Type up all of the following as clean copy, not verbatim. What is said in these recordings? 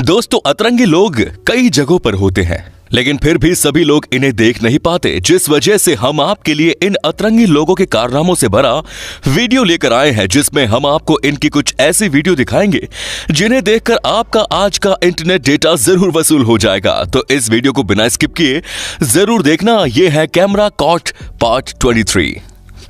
दोस्तों, अतरंगी लोग कई जगहों पर होते हैं, लेकिन फिर भी सभी लोग इन्हें देख नहीं पाते, जिस वजह से हम आपके लिए इन अतरंगी लोगों के कारनामों से भरा वीडियो लेकर आए हैं, जिसमें हम आपको इनकी कुछ ऐसी वीडियो दिखाएंगे जिन्हें देखकर आपका आज का इंटरनेट डेटा जरूर वसूल हो जाएगा। तो इस वीडियो को बिना स्किप किए जरूर देखना। यह है कैमरा कॉट पार्ट 23।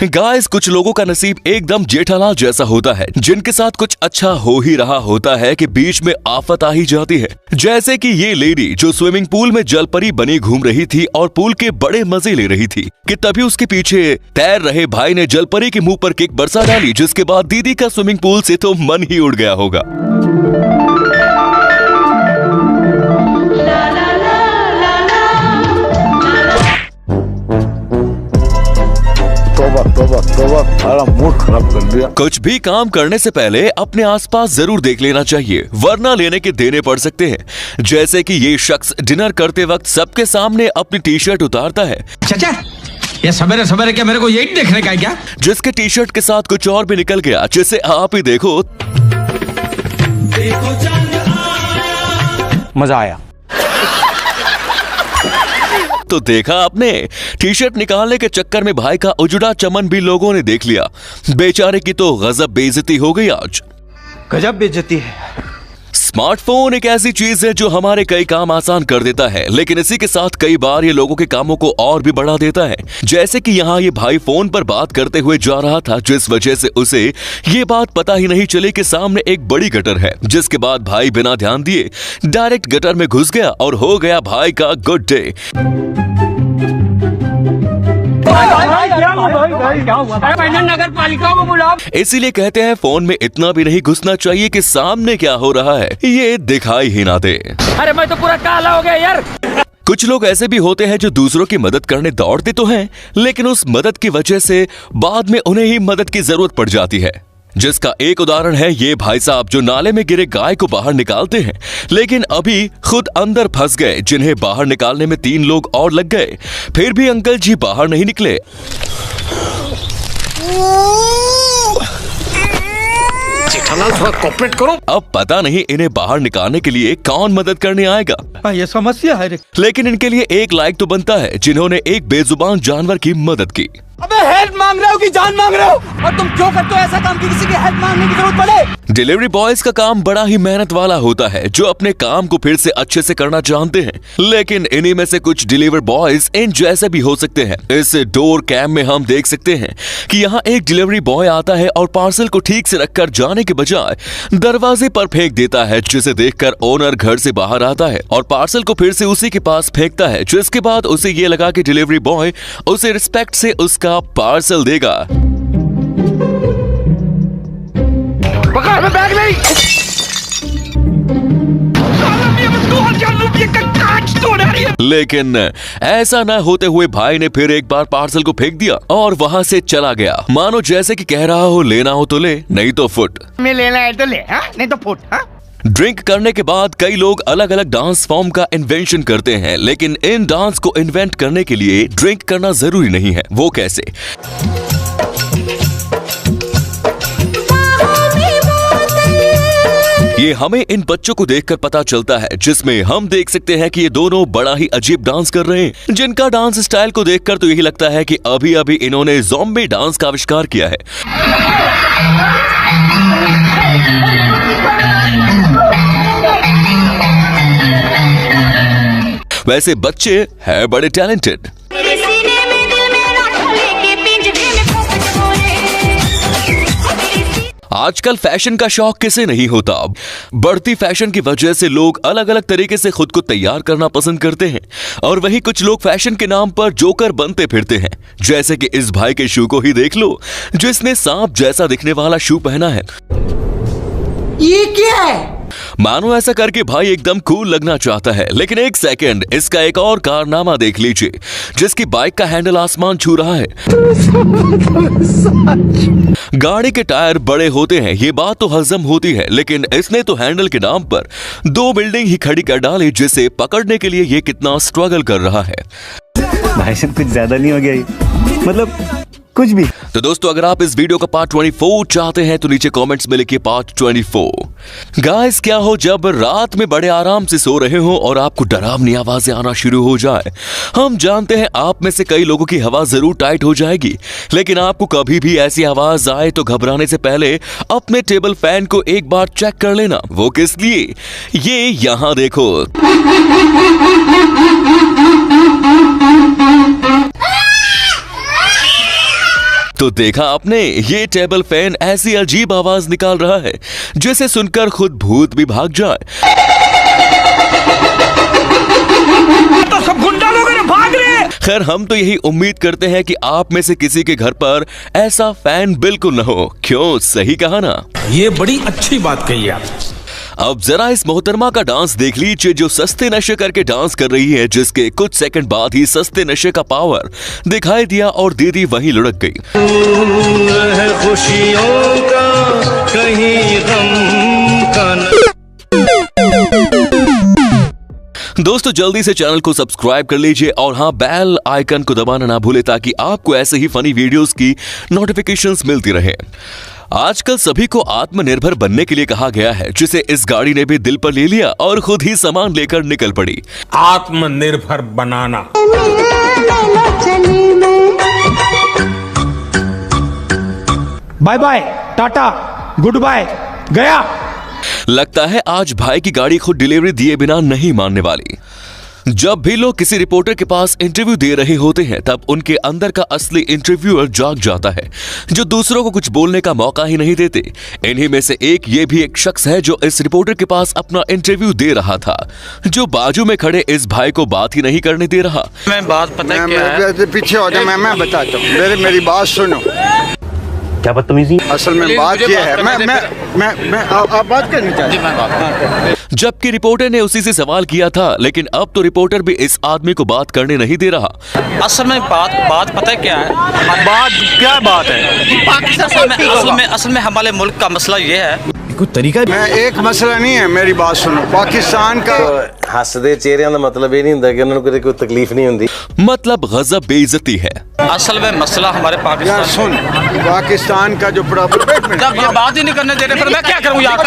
गाइस, कुछ लोगों का नसीब एकदम जेठालाल जैसा होता है, जिनके साथ कुछ अच्छा हो ही रहा होता है कि बीच में आफत आ ही जाती है। जैसे कि ये लेडी जो स्विमिंग पूल में जलपरी बनी घूम रही थी और पूल के बड़े मजे ले रही थी कि तभी उसके पीछे तैर रहे भाई ने जलपरी के मुंह पर किक बरसा डाली, जिसके बाद दीदी का स्विमिंग पूल से तो मन ही उड़ गया होगा। मूड खराब कर दिया। कुछ भी काम करने से पहले अपने आसपास जरूर देख लेना चाहिए, वरना लेने के देने पड़ सकते हैं। जैसे कि ये शख्स डिनर करते वक्त सबके सामने अपनी टी शर्ट उतारता है। चाचा, ये सवेरे सवेरे क्या मेरे को यही देखने का है क्या? जिसके टी शर्ट के साथ कुछ और भी निकल गया, जिसे आप ही देखो। मजा आया। तो देखा आपने, टी शर्ट निकालने के चक्कर में भाई का उजड़ा चमन भी लोगों ने देख लिया। बेचारे की तो गजब बेइज्जती हो गई आज। गजब बेइज्जती है। स्मार्टफोन एक ऐसी चीज है जो हमारे कई काम आसान कर देता है, लेकिन इसी के साथ कई बार ये लोगों के कामों को और भी बढ़ा देता है। जैसे कि यहाँ ये भाई फोन पर बात करते हुए जा रहा था, जिस वजह से उसे ये बात पता ही नहीं चली कि सामने एक बड़ी गटर है, जिसके बाद भाई बिना ध्यान दिए डायरेक्ट गटर में घुस गया और हो गया भाई का गुड डे। नगर पालिका को बुलाओ। इसीलिए कहते हैं फोन में इतना भी नहीं घुसना चाहिए कि सामने क्या हो रहा है ये दिखाई ही ना दे। अरे मैं तो पूरा काला हो गया यार। कुछ लोग ऐसे भी होते हैं जो दूसरों की मदद करने दौड़ते तो हैं, लेकिन उस मदद की वजह से बाद में उन्हें ही मदद की जरूरत पड़ जाती है। जिसका एक उदाहरण है ये भाई साहब जो नाले में गिरे गाय को बाहर निकालते हैं, लेकिन अभी खुद अंदर फंस गए, जिन्हें बाहर निकालने में 3 लोग और लग गए, फिर भी अंकल जी बाहर नहीं निकले। थोड़ा कोऑपरेट करो। अब पता नहीं इन्हें बाहर निकालने के लिए कौन मदद करने आएगा। ये समस्या है। लेकिन इनके लिए एक लाइक तो बनता है जिन्होंने एक बेजुबान जानवर की मदद की। अबे हेल्प मांग रहे हो कि जान मांग रहे हो? और तुम क्यों करते हो ऐसा काम कि किसी की हेल्प मांगने की जरूरत पड़े? डिलीवरी बॉयज का काम बड़ा ही मेहनत वाला होता है, जो अपने काम को फिर से अच्छे से करना जानते हैं, लेकिन इन्हीं में से कुछ डिलीवरी बॉयज इन जैसे भी हो सकते हैं। इस डोर कैम में हम देख सकते हैं कि यहाँ एक डिलीवरी बॉय आता है और पार्सल को ठीक से रखकर जाने के बजाय दरवाजे पर फेंक देता है, जिसे देखकर ओनर घर से बाहर आता है और पार्सल को फिर से उसी के पास फेंकता है, जिसके बाद उसे ये लगा कि डिलीवरी बॉय उसे रिस्पेक्ट से उसका पार्सल देगा। बैग नहीं। लेकिन ऐसा न होते हुए भाई ने फिर एक बार पार्सल को फेंक दिया और वहां से चला गया, मानो जैसे कि कह रहा हो लेना हो तो ले, नहीं तो फुट। मैं लेना है तो ले, हाँ? नहीं तो फुट। हाँ? ड्रिंक करने के बाद कई लोग अलग अलग डांस फॉर्म का इन्वेंशन करते हैं, लेकिन इन डांस को इन्वेंट करने के लिए ड्रिंक करना जरूरी नहीं है। वो कैसे? ये हमें इन बच्चों को देखकर पता चलता है, जिसमें हम देख सकते हैं कि ये दोनों बड़ा ही अजीब डांस कर रहे हैं, जिनका डांस स्टाइल को देखकर तो यही लगता है कि अभी अभी इन्होंने ज़ॉम्बी डांस का आविष्कार किया है। वैसे बच्चे हैं बड़े टैलेंटेड। आजकल फैशन का शौक किसे नहीं होता। बढ़ती फैशन की वजह से लोग अलग अलग तरीके से खुद को तैयार करना पसंद करते हैं, और वही कुछ लोग फैशन के नाम पर जोकर बनते फिरते हैं। जैसे कि इस भाई के शू को ही देख लो, जिसने सांप जैसा दिखने वाला शू पहना है। ये क्या है? मानो ऐसा करके भाई एकदम कूल लगना चाहता है, लेकिन एक सेकंड, इसका एक और कारनामा देख लीजिए, जिसकी बाइक का हैंडल आसमान छू रहा है। गाड़ी के टायर बड़े होते हैं, ये बात तो हजम होती है, लेकिन इसने तो हैंडल के नाम पर 2 बिल्डिंग ही खड़ी कर डाली, जिसे पकड़ने के लिए ये कितना स्ट्रगल कर रहा है। भाई साहब कुछ ज्यादा नहीं हो गया ये? मतलब कुछ भी। तो दोस्तों अगर आप इस वीडियो का पार्ट 24 चाहते हैं तो नीचे कमेंट्स में लिखिए पार्ट 24। गाइस क्या हो जब रात में बड़े आराम से सो रहे हो और आपको डरावनी आवाजें आना शुरू हो जाए। हम जानते हैं आप में से कई लोगों की हवा जरूर टाइट हो जाएगी, लेकिन आपको कभी भी ऐसी आवाज आए तो घबराने से पहले अपने टेबल फैन को एक बार चेक कर लेना। वो किस लिए, ये यहाँ देखो। तो देखा आपने, ये टेबल फैन ऐसी अजीब आवाज निकाल रहा है जिसे सुनकर खुद भूत भी भाग जाए। तो सब गुंडा लोग भाग रहे। खैर हम तो यही उम्मीद करते हैं कि आप में से किसी के घर पर ऐसा फैन बिल्कुल न हो। क्यों, सही कहा ना? ये बड़ी अच्छी बात कही आप। अब जरा इस मोहतरमा का डांस देख लीजिए जो सस्ते नशे करके डांस कर रही है, जिसके कुछ सेकंड बाद ही सस्ते नशे का पावर दिखाई दिया और दीदी वहीं लुढ़क गई। खुशियों का कहीं गम का दोस्तों जल्दी से चैनल को सब्सक्राइब कर लीजिए और हाँ बेल आइकन को दबाना ना भूले ताकि आपको ऐसे ही फनी वीडियोस की नोटिफिकेशंस मिलती रहे। आजकल सभी को आत्मनिर्भर बनने के लिए कहा गया है, जिसे इस गाड़ी ने भी दिल पर ले लिया और खुद ही सामान लेकर निकल पड़ी। आत्मनिर्भर बनाना। Bye bye, tata, good bye, गया। लगता है आज भाई की गाड़ी खुद डिलीवरी दिए बिना नहीं मानने वाली। जब भी लोग किसी रिपोर्टर के पास इंटरव्यू दे रहे होते हैं तब उनके अंदर का असली इंटरव्यूअर जाग जाता है, जो दूसरों को कुछ बोलने का मौका ही नहीं देते। इन्हीं में से ये भी एक शख्स है जो इस रिपोर्टर के पास अपना इंटरव्यू दे रहा था, जो बाजू में खड़े इस भाई को बात ही नहीं करने दे रहा। मैं बात पता है क्या है? पीछे हो जाए, मैं बताता हूँ। मेरी बात सुनो। क्या बदतमीजी? असल में बात ये है, मैं आप बात करनी चाहिए। जबकि रिपोर्टर ने उसी से सवाल किया था, लेकिन अब तो रिपोर्टर भी इस आदमी को बात करने नहीं दे रहा। असल में बात पता है क्या है? बात है पाकिस्तान। असल में हमारे मुल्क का मसला ये है। कोई तरीका मैं एक मसला नहीं है, मेरी बात सुनो। पाकिस्तान का हसदे चेहरिਆਂ ਦਾ ਮਤਲਬ ਇਹ ਨਹੀਂ ਹੁੰਦਾ ਕਿ ਉਹਨਾਂ ਨੂੰ ਕੋਈ ਤਕਲੀਫ ਨਹੀਂ ਹੁੰਦੀ। मतलब गजब बेइज्जती है। असल में मसला हमारे यार पाकिस्तान। सुन, पाकिस्तान का जो प्रॉब्लम, जब ये बात ही नहीं करने दे रहे फिर मैं क्या करूँ यार?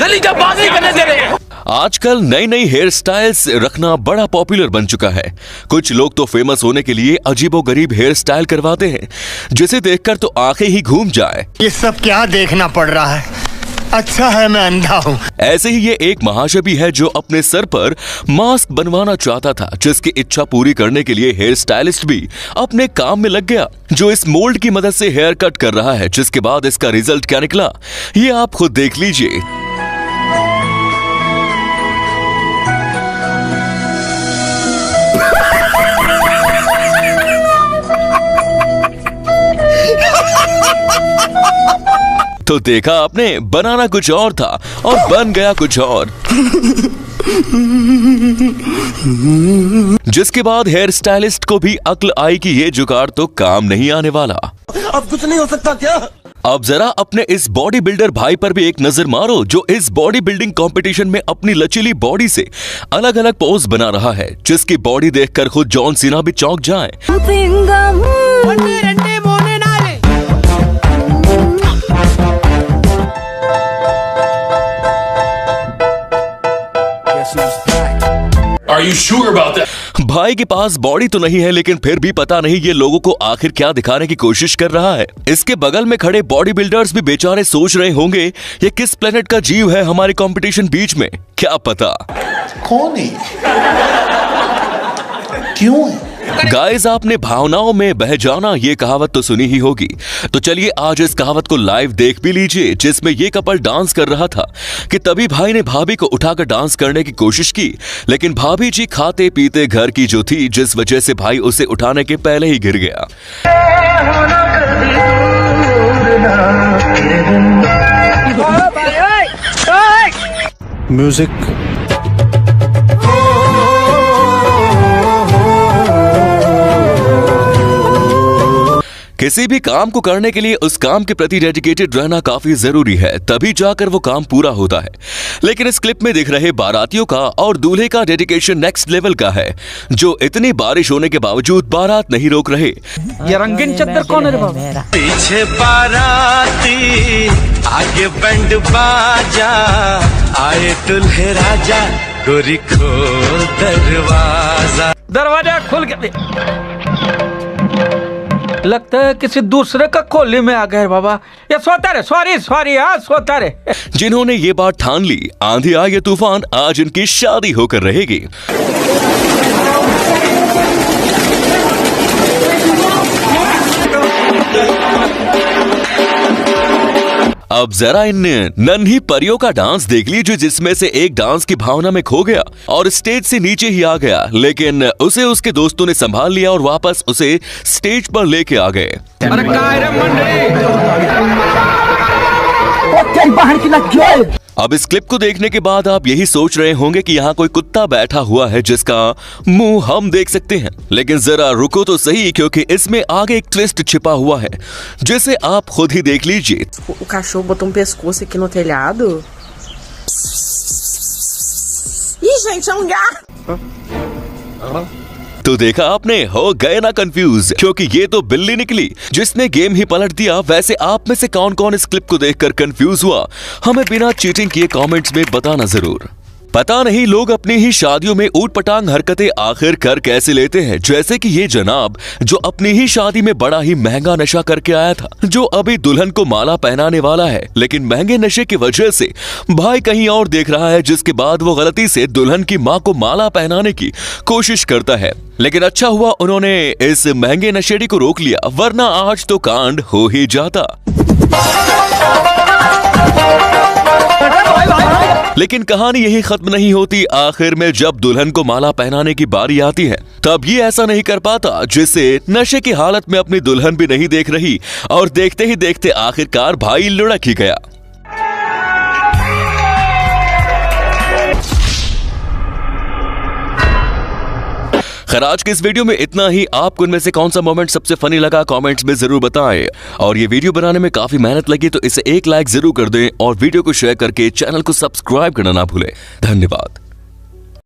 नहीं, जब बात नहीं करने दे रहे। आजकल नई नई हेयर स्टाइल्स रखना बड़ा पॉपुलर बन चुका है। कुछ लोग तो फेमस होने के लिए अजीबोगरीब हेयर स्टाइल करवाते हैं, जिसे देखकर तो आंखें ही घूम जाए। ये सब क्या देखना पड़ रहा है? अच्छा है मैं अंधा हूँ। ऐसे ही ये एक महाशबी है जो अपने सर पर मास्क बनवाना चाहता था, जिसकी इच्छा पूरी करने के लिए हेयर स्टाइलिस्ट भी अपने काम में लग गया, जो इस मोल्ड की मदद से हेयर कट कर रहा है। जिसके बाद इसका रिजल्ट क्या निकला ये आप खुद देख लीजिए। तो देखा आपने, बनाना कुछ और था और बन गया कुछ और। जिसके बाद हेयर स्टाइलिस्ट को भी अक्ल आई कि ये जुगाड़ तो काम नहीं आने वाला। अब कुछ नहीं हो सकता क्या? अब जरा अपने इस बॉडी बिल्डर भाई पर भी एक नजर मारो, जो इस बॉडी बिल्डिंग कंपटीशन में अपनी लचीली बॉडी से अलग अलग पोज बना रहा है, जिसकी बॉडी देखकर खुद जॉन सीना भी चौंक जाए। Are you sure about that? भाई के पास बॉडी तो नहीं है, लेकिन फिर भी पता नहीं ये लोगों को आखिर क्या दिखाने की कोशिश कर रहा है। इसके बगल में खड़े बॉडी बिल्डर्स भी बेचारे सोच रहे होंगे ये किस प्लेनेट का जीव है हमारे कंपटीशन बीच में, क्या पता। कौन है? क्यों है? गाइस आपने भावनाओं में बह जाना ये कहावत तो सुनी ही होगी, तो चलिए आज इस कहावत को लाइव देख भी लीजिए, जिसमें ये कपल डांस कर रहा था कि तभी भाई ने भाभी को उठाकर डांस करने की कोशिश की, लेकिन भाभी जी खाते पीते घर की जो थी, जिस वजह से भाई उसे उठाने के पहले ही गिर गया। म्यूजिक। किसी भी काम को करने के लिए उस काम के प्रति डेडिकेटेड रहना काफी जरूरी है, तभी जाकर वो काम पूरा होता है। लेकिन इस क्लिप में दिख रहे बारातियों का और दूल्हे का डेडिकेशन नेक्स्ट लेवल का है, जो इतनी बारिश होने के बावजूद बारात नहीं रोक रहे। ये रंगीन चद्दर कौन है रे बाबा? पीछे बाराती आगे बैंड बाजा, आए दुल्हे राजा गोरी खोल दरवाजा। दरवाजा खुल गया, लगता है किसी दूसरे का खोली में आ गए बाबा। ये सोता रे, सॉरी यार, सोता रे। जिन्होंने ये बात ठान ली, आंधी आए या तूफान, आज इनकी शादी होकर रहेगी। अब जरा इन नन्ही परियों का डांस देख लीजिए, जिसमें से एक डांस की भावना में खो गया और स्टेज से नीचे ही आ गया, लेकिन उसे उसके दोस्तों ने संभाल लिया और वापस उसे स्टेज पर लेके आ गए। अरे काय रे अब इस क्लिप को देखने के बाद आप यही सोच रहे होंगे कि यहाँ कोई कुत्ता बैठा हुआ है जिसका मुंह हम देख सकते हैं, लेकिन जरा रुको तो सही, क्योंकि इसमें आगे एक ट्विस्ट छिपा हुआ है जिसे आप खुद ही देख लीजिए। O cachorro botou pescoço aqui no telhado. Ih, gente, é um gato! तो देखा आपने, हो गए ना कंफ्यूज, क्योंकि ये तो बिल्ली निकली जिसने गेम ही पलट दिया। वैसे आप में से कौन कौन इस क्लिप को देखकर कंफ्यूज हुआ, हमें बिना चीटिंग किए कमेंट्स में बताना जरूर। पता नहीं लोग अपनी ही शादियों में ऊट पटांग हरकतें आखिर कर कैसे लेते हैं, जैसे कि ये जनाब जो अपनी ही शादी में बड़ा ही महंगा नशा करके आया था, जो अभी दुल्हन को माला पहनाने वाला है, लेकिन महंगे नशे की वजह से भाई कहीं और देख रहा है, जिसके बाद वो गलती से दुल्हन की माँ को माला पहनाने की कोशिश करता है। लेकिन अच्छा हुआ उन्होंने इस महंगे नशेड़ी को रोक लिया, वरना आज तो कांड हो ही जाता। लेकिन कहानी यही खत्म नहीं होती। आखिर में जब दुल्हन को माला पहनाने की बारी आती है, तब ये ऐसा नहीं कर पाता, जिससे नशे की हालत में अपनी दुल्हन भी नहीं देख रही, और देखते ही देखते आखिरकार भाई लुढ़क ही गया। खैर, आज के इस वीडियो में इतना ही। आपको इनमें से कौन सा मोमेंट सबसे फनी लगा, कमेंट्स में जरूर बताएं। और ये वीडियो बनाने में काफी मेहनत लगी, तो इसे एक लाइक जरूर कर दें और वीडियो को शेयर करके चैनल को सब्सक्राइब करना ना भूलें। धन्यवाद।